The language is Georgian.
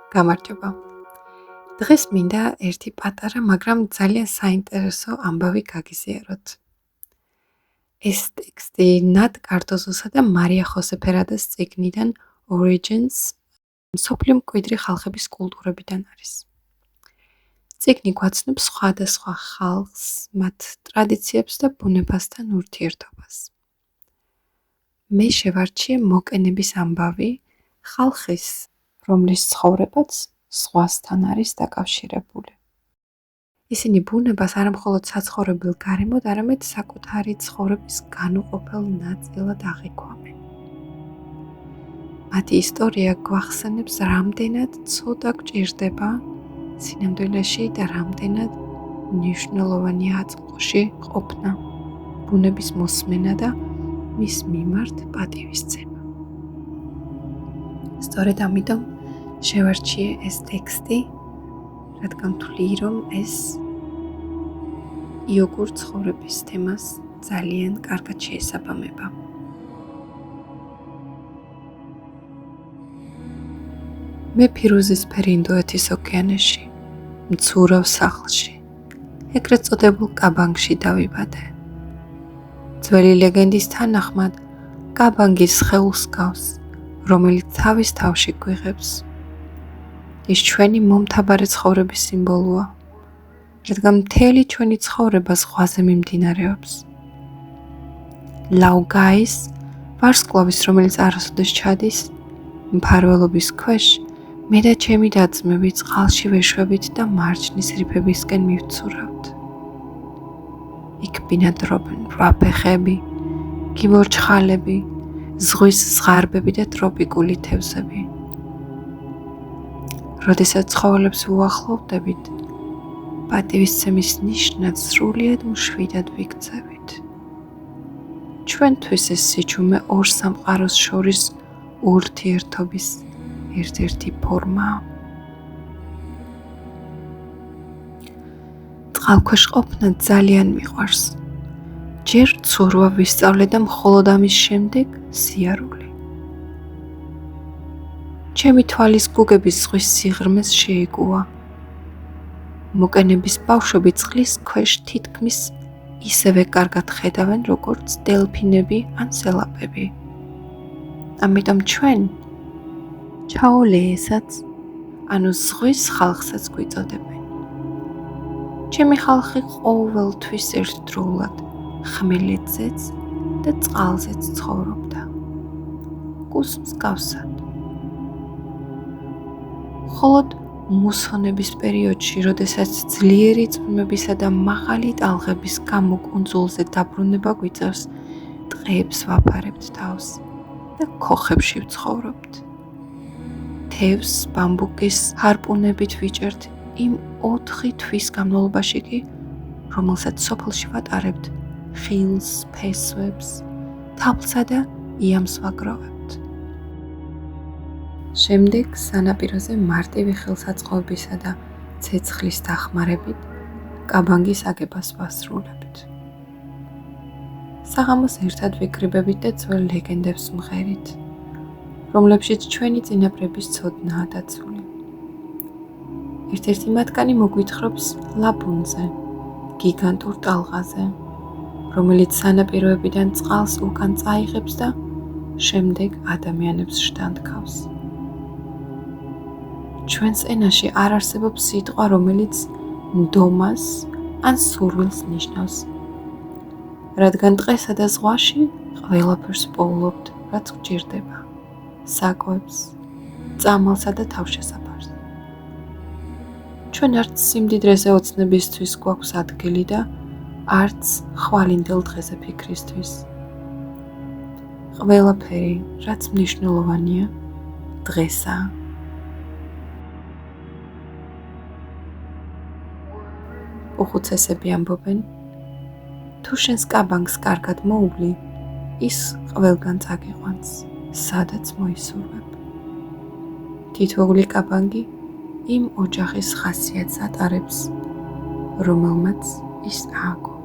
გამარჯობა. დღეს მინდა ერთი პატარა, მაგრამ ძალიან საინტერესო ამბავი გაგიზიაროთ. ეს ტექსტი ნატ კარტოზუსა და მარია ხოსე ფერადეს წიგნიდან Origins, მსოფლიო მკვიდრი ხალხების კულტურებიდან არის. წიგნი გვაცნობს სხვადასხვა ხალხს, მათ ტრადიციებს და ბუნებასთან ურთიერთობას. მე შევარჩიე მოკენების ამბავი ხალხის, რომლის ცხოვრებაც ზღვასთან არის დაკავშირებული. ისინი ბუნებას არა მხოლოდ საცხოვრებელ გარემოდ, არამედ საკუთარი ცხოვრების განუყოფელ ნაწილად აღიქვამენ. მათი ისტორია გვახსენებს, რამდენად ცოტა გვჭირდება სინამდვილეში და რამდენად მნიშვნელოვანია აწყოში ყოფნა, ბუნების მოსმენა და მის მიმართ პატივისცემა. სწორედ ამიტომ შევარჩიე ეს ტექსტი, რადგან ვთვლი, რომ ეს იოგურ ცხოვრების თემას ძალიან კარგად შეესაბამება. მე ფირუზისფერი ინდოეთის ოკეანეში, მცურავ სახლში, ეგრეთ წოდებულ კაბანგში დავიბადე. ძველი ლეგენდის თანახმად, კაბანგის სხეულს გავს, რომელიც თავის თავში გვიღებს. ის ჩვენი მომთაბარე ცხოვრების სიმბოლოა, რადგან მთელი ჩვენი ცხოვრება ზღვაზე მიმდინარეობს. ლაუგაის, ვარსკვლავის, რომელიც არასოდეს ჩადის, მფარველობის ქვეშ, მე და ჩემი და-ძმები წყალში ვეშვებით და მარჯნის რიფებისკენ მივცურავთ. იქ ბინადრობენ რვაფეხები, გიმორჩხალები, ზღვის ზღარბები და ტროპიკული თევზები. როდესაც ცხოველებს უახლოვდებით, პატივისცემის ნიშნად სრულიად მშვიდად ვიქცევით. ჩვენთვის ეს სიჩუმე ორ სამყაროს შორის ურთიერთობის ერთ-ერთი ფორმაა. წყალქვეშ ყოფნა ძალიან მიყვარს. ჯერ ცურვა ვისწავლე და მხოლოდ ამის შემდეგ სიარული. ჩემი თვალის გუგები ზღვის სიღრმეს შეეგუა. მოკენების ბავშვები წყლის ქვეშ თითქმის ისევე კარგად ხედავენ, როგორც დელფინები ან სელაპები. ამიტომ ჩვენ ჩაოლეესაც, ანუ ზღვის ხალხსაც გვიწოდებენ. ჩემი ხალხი ყოველთვის ერთდროულად ხმელეთზეც და წყალზეც ცხოვრობდა. კუს მსგავსად. მხოლოდ მუსონების პერიოდში, როდესაც ძლიერი წვიმებისა და მაღალი ტალღების გამო კუნძულზე დაბრუნება გვიწევს, ტყეებს ვაფარებთ თავს და ქოხებში ვცხოვრობთ. თევზს ბამბუკის ჰარპუნებით ვიჭერთ იმ 4 თვის განმავლობაში კი, რომელსაც სოფელში ვატარებთ, ხილს, ფესვებს, თაფლსა და იამს ვაგროვებთ. შემდეგ სანაპიროზე მარტივი ხელსაწყოებისა და ცეცხლის დახმარებით კაბანგის აგებას ვასრულებთ. საღამოს ერთად ვიკრიბებით და ძველ ლეგენდებს ვმღერით, რომლებშიც ჩვენი წინაპრების ცოდნაა დაცული. ერთ-ერთი მათგანი მოგვითხრობს ლაბუნზე, გიგანტურ ტალღაზე, რომელიც სანაპიროებიდან წყალს უკან წაიღებს და შემდეგ ადამიანებს შთანთქავს. ჩვენს ენაში არ არსებობს სიტყვა, რომელიც მდომას ან სურვილს ნიშნავს, რადგან ტყესა და ზღვაში ყველაფერს პოულობთ, რაც გვჭირდება, საკვებს, წამალსა და თავშესაფარს. ჩვენ არც სიმდიდრეზე ოცნებისთვის გვაქვს ადგილი და არც ხვალინდელ დღეზე ფიქრისთვის. ყველაფერი, რაც მნიშვნელოვანია, დღესაა. უხუცესები ამბობენ, თუ შენს კაბანგს კარგად მოუვლი, ის ყველგან წაგიყვანს, სადაც მოისურვებ. თითოეული კაბანგი იმ ოჯახის ხასიათს ატარებს, რომელმაც ის ააგო.